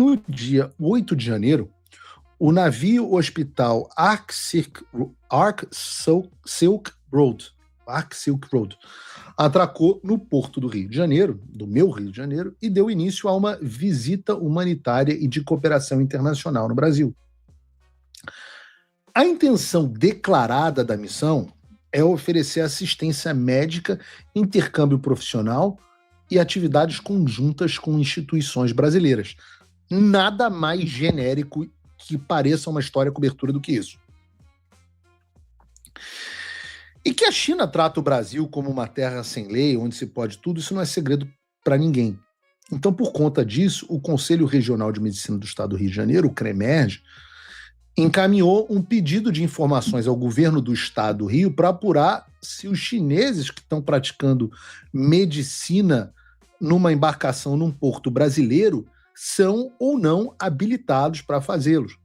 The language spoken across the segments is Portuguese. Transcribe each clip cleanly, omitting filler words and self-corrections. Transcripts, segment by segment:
no dia 8 de janeiro, o navio hospital Ark Silk Road atracou no porto do Rio de Janeiro, do meu Rio de Janeiro, e deu início a uma visita humanitária e de cooperação internacional no Brasil. A intenção declarada da missão é oferecer assistência médica, intercâmbio profissional e atividades conjuntas com instituições brasileiras. Nada mais genérico que pareça uma história cobertura do que isso. E que a China trata o Brasil como uma terra sem lei, onde se pode tudo, isso não é segredo para ninguém. Então, por conta disso, o Conselho Regional de Medicina do Estado do Rio de Janeiro, o CREMERG, encaminhou um pedido de informações ao governo do Estado do Rio para apurar se os chineses que estão praticando medicina numa embarcação num porto brasileiro são ou não habilitados para fazê-los.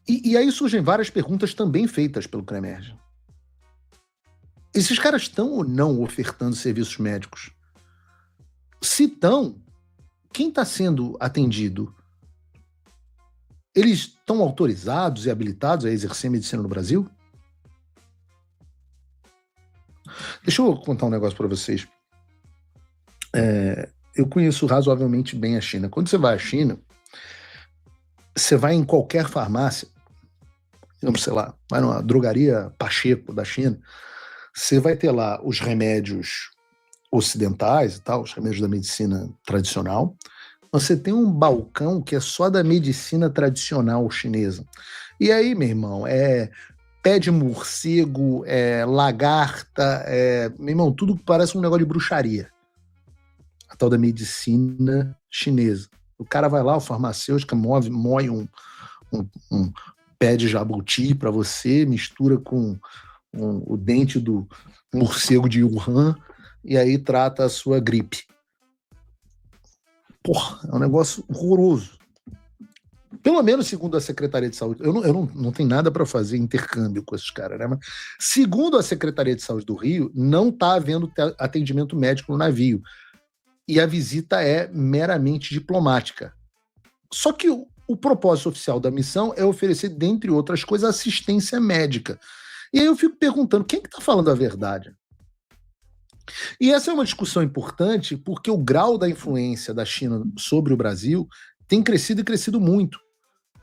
E aí surgem várias perguntas também feitas pelo CREMERG. Esses caras estão ou não ofertando serviços médicos? Se estão, quem está sendo atendido? Eles estão autorizados e habilitados a exercer medicina no Brasil? Deixa eu contar um negócio para vocês. Eu conheço razoavelmente bem a China. Quando você vai à China, você vai em qualquer farmácia, sei lá, vai numa drogaria Pacheco da China, você vai ter lá os remédios ocidentais e tal, os remédios da medicina tradicional. Você tem um balcão que é só da medicina tradicional chinesa. E aí, meu irmão, pé de morcego, lagarta, meu irmão, tudo parece um negócio de bruxaria. A tal da medicina chinesa. O cara vai lá, o farmacêutico moe um pé de jabuti para você, mistura com o dente do morcego de Wuhan e aí trata a sua gripe. Porra, é um negócio horroroso. Pelo menos segundo a Secretaria de Saúde, eu não tenho nada para fazer intercâmbio com esses caras, né? Mas, segundo a Secretaria de Saúde do Rio, não está havendo atendimento médico no navio. E a visita é meramente diplomática. Só que o propósito oficial da missão é oferecer, dentre outras coisas, assistência médica. E aí eu fico perguntando, quem que está falando a verdade? E essa é uma discussão importante porque o grau da influência da China sobre o Brasil tem crescido e crescido muito.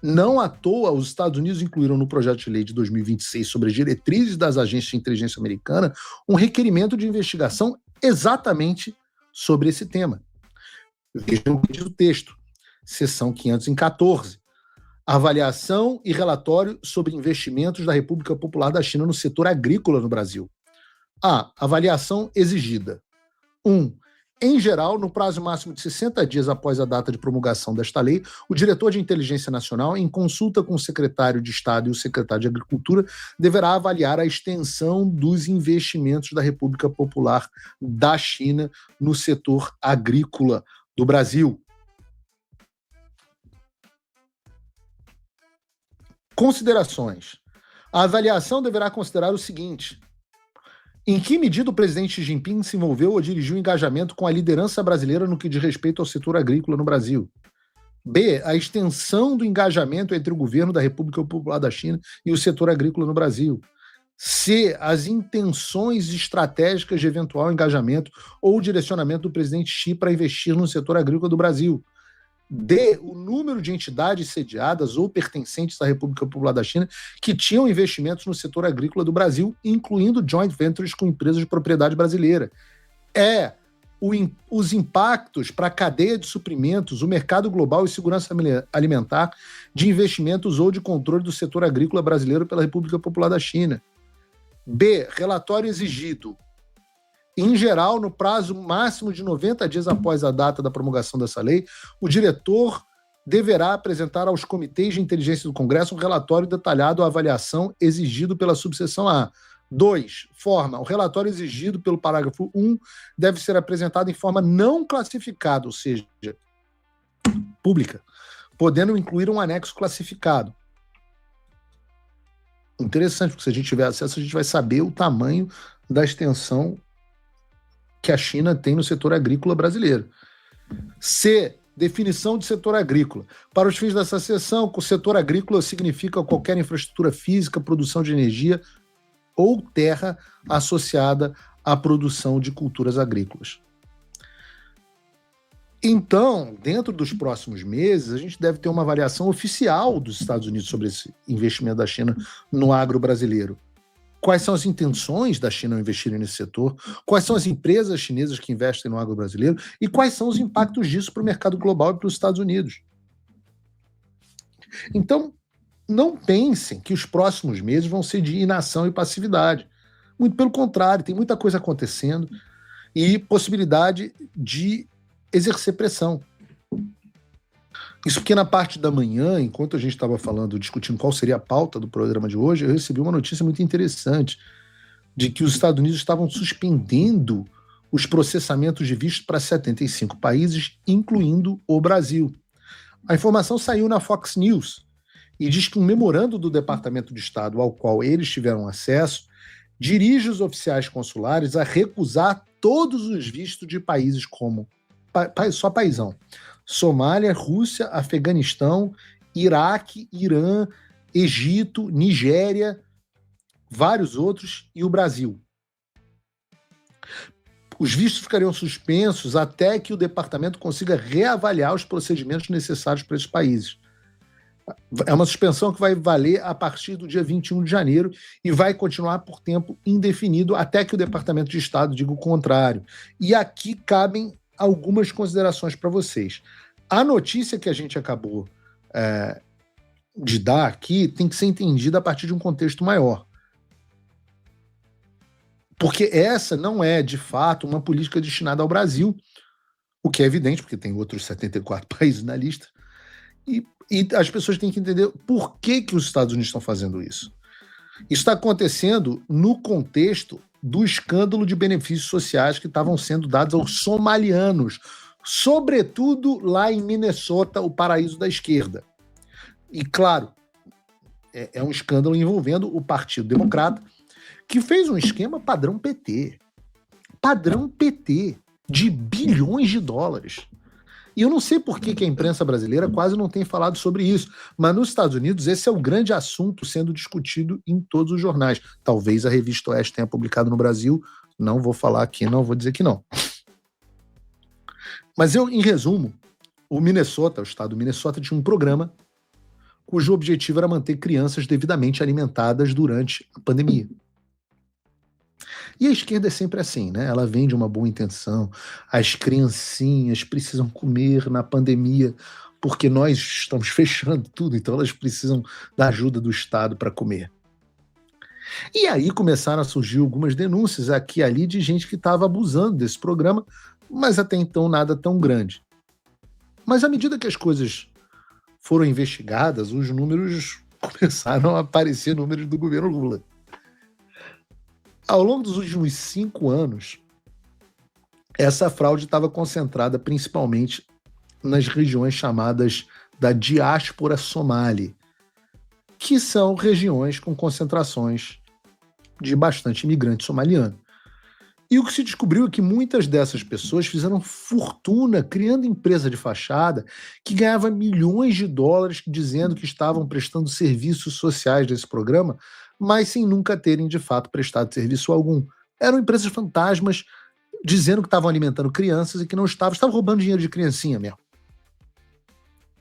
Não à toa, os Estados Unidos incluíram no projeto de lei de 2026 sobre as diretrizes das agências de inteligência americana um requerimento de investigação exatamente sobre esse tema. Vejam o que diz o texto, seção 514. Avaliação e relatório sobre investimentos da República Popular da China no setor agrícola no Brasil. Avaliação exigida. 1. Em geral, no prazo máximo de 60 dias após a data de promulgação desta lei, o diretor de Inteligência Nacional, em consulta com o secretário de Estado e o secretário de Agricultura, deverá avaliar a extensão dos investimentos da República Popular da China no setor agrícola do Brasil. Considerações. A avaliação deverá considerar o seguinte: em que medida o presidente Xi Jinping se envolveu ou dirigiu engajamento com a liderança brasileira no que diz respeito ao setor agrícola no Brasil? B. A extensão do engajamento entre o governo da República Popular da China e o setor agrícola no Brasil. C. As intenções estratégicas de eventual engajamento ou direcionamento do presidente Xi para investir no setor agrícola do Brasil. D. O número de entidades sediadas ou pertencentes à República Popular da China que tinham investimentos no setor agrícola do Brasil, incluindo joint ventures com empresas de propriedade brasileira. E. Os impactos para a cadeia de suprimentos, o mercado global e segurança alimentar de investimentos ou de controle do setor agrícola brasileiro pela República Popular da China. B. Relatório exigido. Em geral, no prazo máximo de 90 dias após a data da promulgação dessa lei, o diretor deverá apresentar aos comitês de inteligência do Congresso um relatório detalhado à avaliação exigido pela subseção A. 2. Forma. O relatório exigido pelo parágrafo 1 deve ser apresentado em forma não classificada, ou seja, pública, podendo incluir um anexo classificado. Interessante, porque se a gente tiver acesso, a gente vai saber o tamanho da extensão que a China tem no setor agrícola brasileiro. C. Definição de setor agrícola. Para os fins dessa seção, o setor agrícola significa qualquer infraestrutura física, produção de energia ou terra associada à produção de culturas agrícolas. Então, dentro dos próximos meses, a gente deve ter uma avaliação oficial dos Estados Unidos sobre esse investimento da China no agro brasileiro. Quais são as intenções da China ao investir nesse setor? Quais são as empresas chinesas que investem no agro brasileiro? E quais são os impactos disso para o mercado global e para os Estados Unidos? Então, não pensem que os próximos meses vão ser de inação e passividade. Muito pelo contrário, tem muita coisa acontecendo e possibilidade de exercer pressão. Isso porque na parte da manhã, enquanto a gente estava falando, discutindo qual seria a pauta do programa de hoje, eu recebi uma notícia muito interessante de que os Estados Unidos estavam suspendendo os processamentos de vistos para 75 países, incluindo o Brasil. A informação saiu na Fox News e diz que um memorando do Departamento de Estado ao qual eles tiveram acesso dirige os oficiais consulares a recusar todos os vistos de países como só paizão: Somália, Rússia, Afeganistão, Iraque, Irã, Egito, Nigéria, vários outros e o Brasil. Os vistos ficariam suspensos até que o departamento consiga reavaliar os procedimentos necessários para esses países. É uma suspensão que vai valer a partir do dia 21 de janeiro e vai continuar por tempo indefinido até que o Departamento de Estado diga o contrário. E aqui cabem algumas considerações para vocês. A notícia que a gente acabou de dar aqui tem que ser entendida a partir de um contexto maior. Porque essa não é, de fato, uma política destinada ao Brasil, o que é evidente, porque tem outros 74 países na lista, e as pessoas têm que entender por que os Estados Unidos estão fazendo isso. Isso está acontecendo no contexto do escândalo de benefícios sociais que estavam sendo dados aos somalianos, sobretudo lá em Minnesota, o paraíso da esquerda. E, claro, é um escândalo envolvendo o Partido Democrata, que fez um esquema padrão PT, de bilhões de dólares. E eu não sei por que a imprensa brasileira quase não tem falado sobre isso, mas nos Estados Unidos esse é o grande assunto sendo discutido em todos os jornais. Talvez a Revista Oeste tenha publicado no Brasil, não vou falar aqui, não vou dizer que não. Mas em resumo, o estado do Minnesota tinha um programa cujo objetivo era manter crianças devidamente alimentadas durante a pandemia. E a esquerda é sempre assim, né? Ela vem de uma boa intenção. As criancinhas precisam comer na pandemia porque nós estamos fechando tudo, então elas precisam da ajuda do Estado para comer. E aí começaram a surgir algumas denúncias aqui e ali de gente que estava abusando desse programa, mas até então nada tão grande. Mas à medida que as coisas foram investigadas, os números começaram a aparecer, números do governo Lula. Ao longo dos últimos 5 anos, essa fraude estava concentrada principalmente nas regiões chamadas da diáspora somali, que são regiões com concentrações de bastante imigrante somaliano. E o que se descobriu é que muitas dessas pessoas fizeram fortuna criando empresa de fachada que ganhava milhões de dólares dizendo que estavam prestando serviços sociais desse programa, mas sem nunca terem, de fato, prestado serviço algum. Eram empresas fantasmas dizendo que estavam alimentando crianças e que não estavam roubando dinheiro de criancinha mesmo.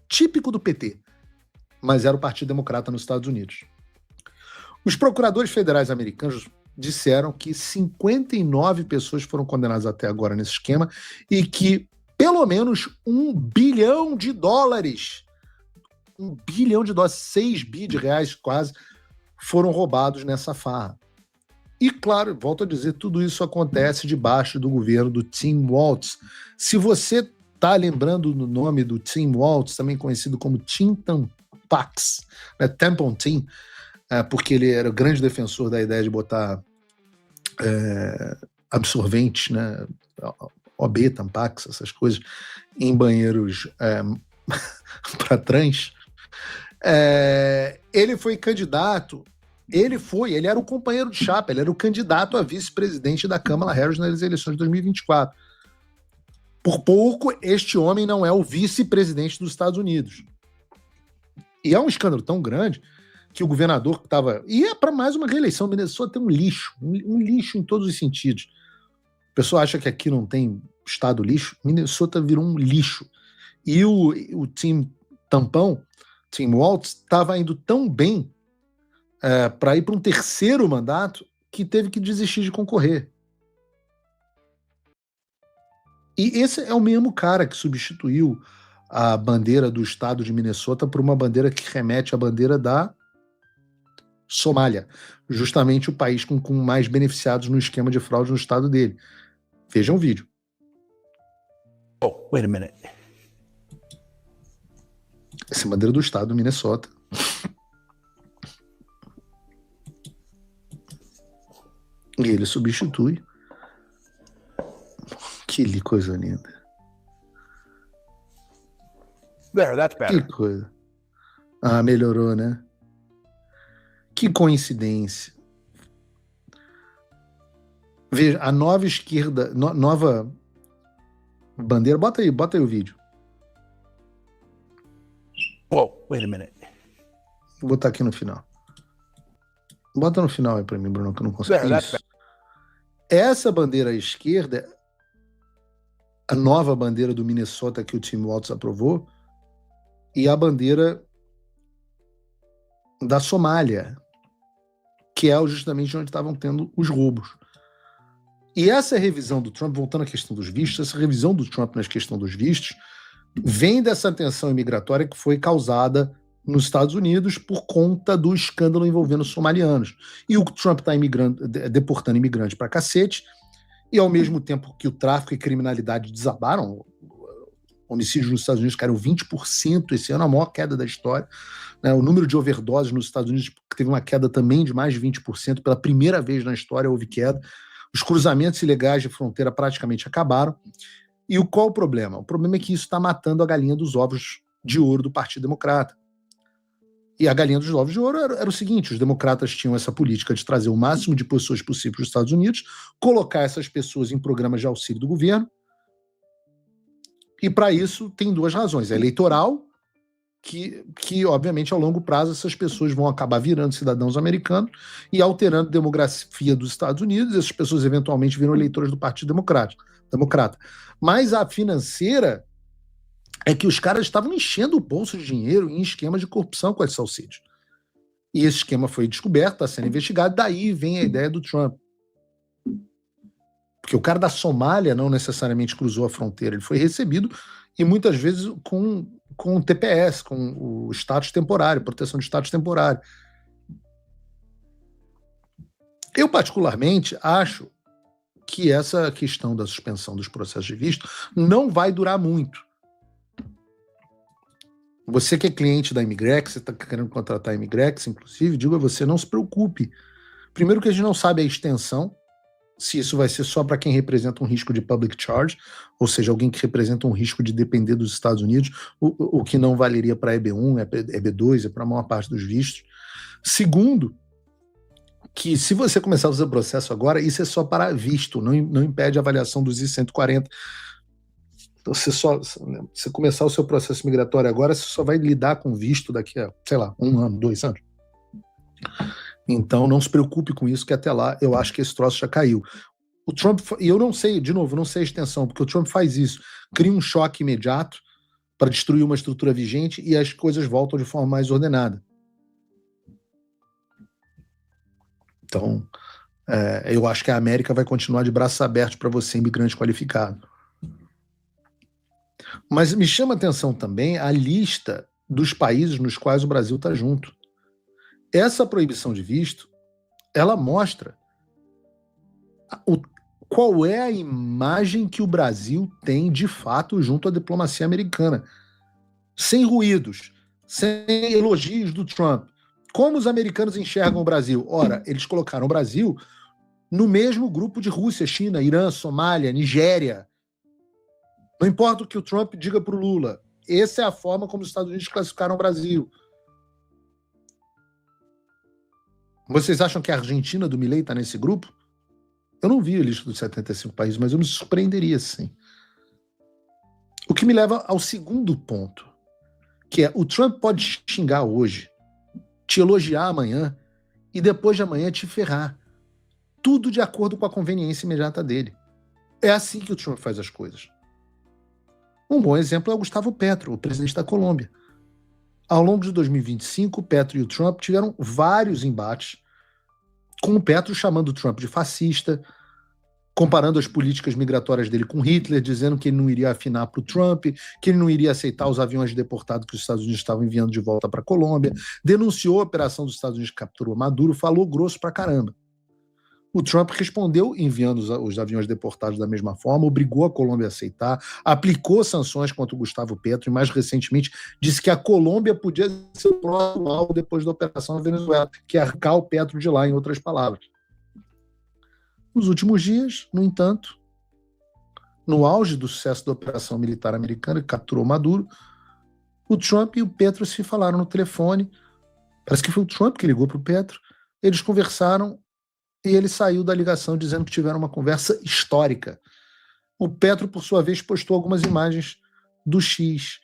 Típico do PT, mas era o Partido Democrata nos Estados Unidos. Os procuradores federais americanos disseram que 59 pessoas foram condenadas até agora nesse esquema e que pelo menos $1 bilhão, 6 bi de reais quase, foram roubados nessa farra. E claro, volto a dizer, tudo isso acontece debaixo do governo do Tim Walz. Se você está lembrando do nome do Tim Walz, também conhecido como Tim Tampax, né, Tampon Tim, porque ele era o grande defensor da ideia de botar absorventes, né, OB, Tampax, essas coisas, em banheiros para trans. Ele foi candidato, ele era o companheiro de chapa, ele era o candidato a vice-presidente da Kamala Harris nas eleições de 2024. Por pouco, este homem não é o vice-presidente dos Estados Unidos. E é um escândalo tão grande que o governador que estava... E é para mais uma reeleição. Minnesota é um lixo. Um lixo em todos os sentidos. A pessoa acha que aqui não tem estado lixo. Minnesota virou um lixo. E o Tim Tampão, Tim Walz, estava indo tão bem para ir para um terceiro mandato que teve que desistir de concorrer. E esse é o mesmo cara que substituiu a bandeira do estado de Minnesota por uma bandeira que remete à bandeira da Somália, justamente o país com mais beneficiados no esquema de fraude no estado dele. Vejam o vídeo. Oh, wait a minute. Essa é a bandeira do estado do Minnesota. E ele substitui. Que coisa linda. There, that's better. Que coisa. Ah, melhorou, né? Que coincidência. Veja, a nova esquerda, nova bandeira. Bota aí o vídeo. Whoa, wait a minute. Vou botar aqui no final. Bota no final aí pra mim, Bruno, que eu não consigo. There, Isso. Essa bandeira à esquerda, a nova bandeira do Minnesota que o Tim Walz aprovou, e a bandeira da Somália, que é justamente onde estavam tendo os roubos. E essa revisão do Trump, voltando à questão dos vistos, essa revisão do Trump na questão dos vistos, vem dessa tensão imigratória que foi causada nos Estados Unidos por conta do escândalo envolvendo os somalianos. E o Trump está deportando imigrantes para cacete, e ao mesmo tempo que o tráfico e criminalidade desabaram, homicídios nos Estados Unidos caíram 20% esse ano, a maior queda da história. Né? O número de overdoses nos Estados Unidos teve uma queda também de mais de 20%, pela primeira vez na história houve queda. Os cruzamentos ilegais de fronteira praticamente acabaram. E qual o problema? O problema é que isso está matando a galinha dos ovos de ouro do Partido Democrata. E a galinha dos ovos de ouro era o seguinte: os democratas tinham essa política de trazer o máximo de pessoas possível para os Estados Unidos, colocar essas pessoas em programas de auxílio do governo, e para isso tem duas razões. A eleitoral, que obviamente, ao longo prazo, essas pessoas vão acabar virando cidadãos americanos e alterando a demografia dos Estados Unidos, essas pessoas eventualmente viram eleitores do Partido Democrata. Mas a financeira é que os caras estavam enchendo o bolso de dinheiro em esquemas de corrupção com esses auxílios. E esse esquema foi descoberto, está sendo investigado, daí vem a ideia do Trump. Porque o cara da Somália não necessariamente cruzou a fronteira, ele foi recebido, e muitas vezes com TPS, com o status temporário, proteção de status temporário. Eu, particularmente, acho que essa questão da suspensão dos processos de visto não vai durar muito. Você que é cliente da Imigrex, você está querendo contratar a Imigrex, inclusive, digo a você, não se preocupe. Primeiro que a gente não sabe a extensão, se isso vai ser só para quem representa um risco de public charge, ou seja, alguém que representa um risco de depender dos Estados Unidos, o que não valeria para EB1, EB2, é para a maior parte dos vistos. Segundo, que se você começar a fazer o processo agora, isso é só para visto, não impede a avaliação dos I-140. Então, você começar o seu processo migratório agora, você só vai lidar com visto daqui a, sei lá, 1 ano, 2 anos. Então, não se preocupe com isso, que até lá eu acho que esse troço já caiu. O Trump, e eu não sei, de novo, não sei a extensão, porque o Trump faz isso, cria um choque imediato para destruir uma estrutura vigente e as coisas voltam de forma mais ordenada. Então, eu acho que a América vai continuar de braços abertos para você, imigrante qualificado. Mas me chama a atenção também a lista dos países nos quais o Brasil está junto. Essa proibição de visto, ela mostra qual é a imagem que o Brasil tem de fato junto à diplomacia americana. Sem ruídos, sem elogios do Trump. Como os americanos enxergam o Brasil? Ora, eles colocaram o Brasil no mesmo grupo de Rússia, China, Irã, Somália, Nigéria. Não importa o que o Trump diga para o Lula, essa é a forma como os Estados Unidos classificaram o Brasil. Vocês acham que a Argentina do Milei está nesse grupo? Eu não vi a lista dos 75 países, mas eu me surpreenderia, sim. O que me leva ao segundo ponto, que é o Trump pode xingar hoje, te elogiar amanhã e depois de amanhã te ferrar. Tudo de acordo com a conveniência imediata dele. É assim que o Trump faz as coisas. Um bom exemplo é o Gustavo Petro, o presidente da Colômbia. Ao longo de 2025, o Petro e o Trump tiveram vários embates, com o Petro chamando o Trump de fascista, comparando as políticas migratórias dele com Hitler, dizendo que ele não iria afinar para o Trump, que ele não iria aceitar os aviões de deportados que os Estados Unidos estavam enviando de volta para a Colômbia, denunciou a operação dos Estados Unidos que capturou Maduro, falou grosso pra caramba. O Trump respondeu enviando os aviões deportados da mesma forma, obrigou a Colômbia a aceitar, aplicou sanções contra o Gustavo Petro e, mais recentemente, disse que a Colômbia podia ser o próximo alvo depois da operação na Venezuela, que é arrancar o Petro de lá, em outras palavras. Nos últimos dias, no entanto, no auge do sucesso da operação militar americana que capturou Maduro, o Trump e o Petro se falaram no telefone. Parece que foi o Trump que ligou para o Petro. Eles conversaram e ele saiu da ligação dizendo que tiveram uma conversa histórica. O Petro, por sua vez, postou algumas imagens do X.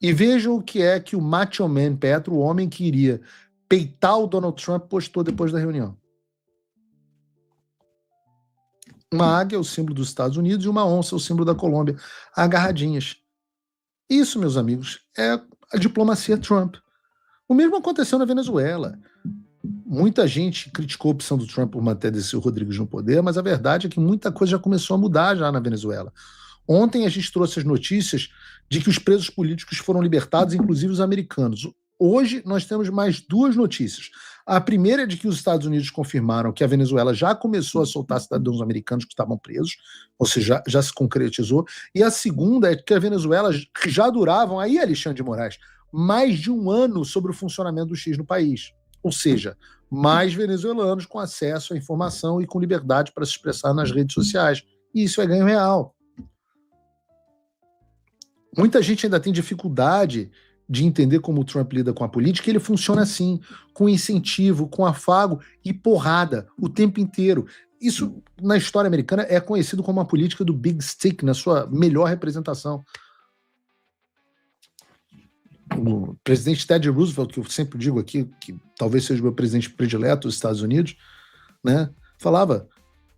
E vejam o que é que o Macho Man Petro, o homem que iria peitar o Donald Trump, postou depois da reunião. Uma águia, o símbolo dos Estados Unidos, e uma onça, o símbolo da Colômbia, agarradinhas. Isso, meus amigos, é a diplomacia Trump. O mesmo aconteceu na Venezuela. Muita gente criticou a opção do Trump por manter Delcy Rodrigues no poder, mas a verdade é que muita coisa já começou a mudar já na Venezuela. Ontem a gente trouxe as notícias de que os presos políticos foram libertados, inclusive os americanos. Hoje nós temos mais duas notícias. A primeira é de que os Estados Unidos confirmaram que a Venezuela já começou a soltar cidadãos americanos que estavam presos, ou seja, já se concretizou. E a segunda é que a Venezuela já duravam, aí Alexandre de Moraes, mais de um ano sobre o funcionamento do X no país. Ou seja, mais venezuelanos com acesso à informação e com liberdade para se expressar nas redes sociais. E isso é ganho real. Muita gente ainda tem dificuldade de entender como o Trump lida com a política, e ele funciona assim, com incentivo, com afago e porrada o tempo inteiro. Isso, na história americana, é conhecido como a política do Big Stick, na sua melhor representação. O presidente Teddy Roosevelt, que eu sempre digo aqui, que talvez seja o meu presidente predileto dos Estados Unidos, né, falava,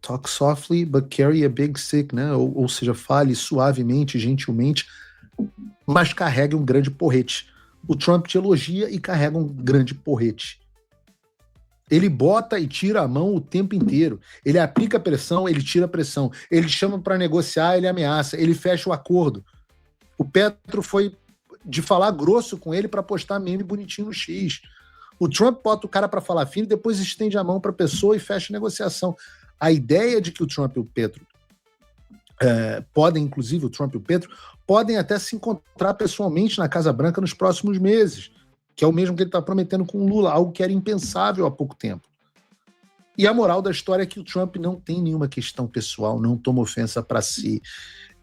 talk softly but carry a big stick, né, ou seja, fale suavemente, gentilmente, mas carregue um grande porrete. O Trump te elogia e carrega um grande porrete. Ele bota e tira a mão o tempo inteiro. Ele aplica pressão, ele tira pressão. Ele chama para negociar, ele ameaça. Ele fecha o acordo. O Petro foi de falar grosso com ele para postar meme bonitinho no X. O Trump bota o cara para falar fino e depois estende a mão para a pessoa e fecha a negociação. A ideia de que o Trump e o Petro podem, inclusive o Trump e o Petro, podem até se encontrar pessoalmente na Casa Branca nos próximos meses, que é o mesmo que ele está prometendo com o Lula, algo que era impensável há pouco tempo. E a moral da história é que o Trump não tem nenhuma questão pessoal, não toma ofensa para si.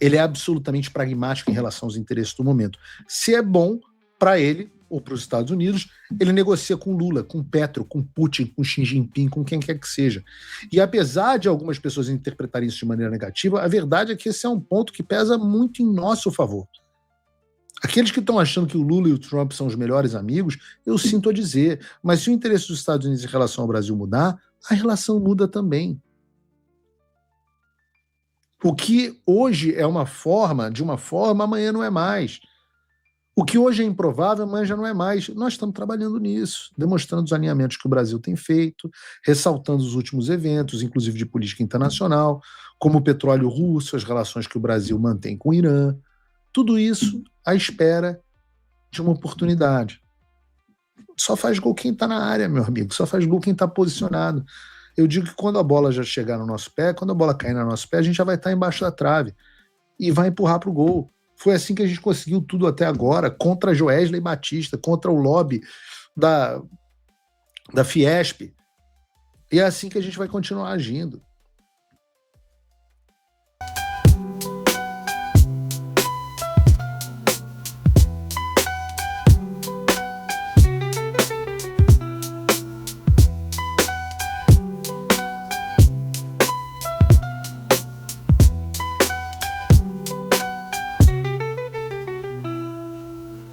Ele é absolutamente pragmático em relação aos interesses do momento. Se é bom para ele, ou para os Estados Unidos, ele negocia com Lula, com Petro, com Putin, com Xi Jinping, com quem quer que seja. E apesar de algumas pessoas interpretarem isso de maneira negativa, a verdade é que esse é um ponto que pesa muito em nosso favor. Aqueles que estão achando que o Lula e o Trump são os melhores amigos, eu sinto a dizer, mas se o interesse dos Estados Unidos em relação ao Brasil mudar, a relação muda também. O que hoje é uma forma, amanhã não é mais. O que hoje é improvável, amanhã já não é mais. Nós estamos trabalhando nisso, demonstrando os alinhamentos que o Brasil tem feito, ressaltando os últimos eventos, inclusive de política internacional, como o petróleo russo, as relações que o Brasil mantém com o Irã. Tudo isso à espera de uma oportunidade. Só faz gol quem está na área, meu amigo, só faz gol quem está posicionado. Eu digo que quando a bola já chegar no nosso pé, quando a bola cair no nosso pé, a gente já vai estar embaixo da trave e vai empurrar para o gol. Foi assim que a gente conseguiu tudo até agora, contra Joesley Batista, contra o lobby da Fiesp. E é assim que a gente vai continuar agindo.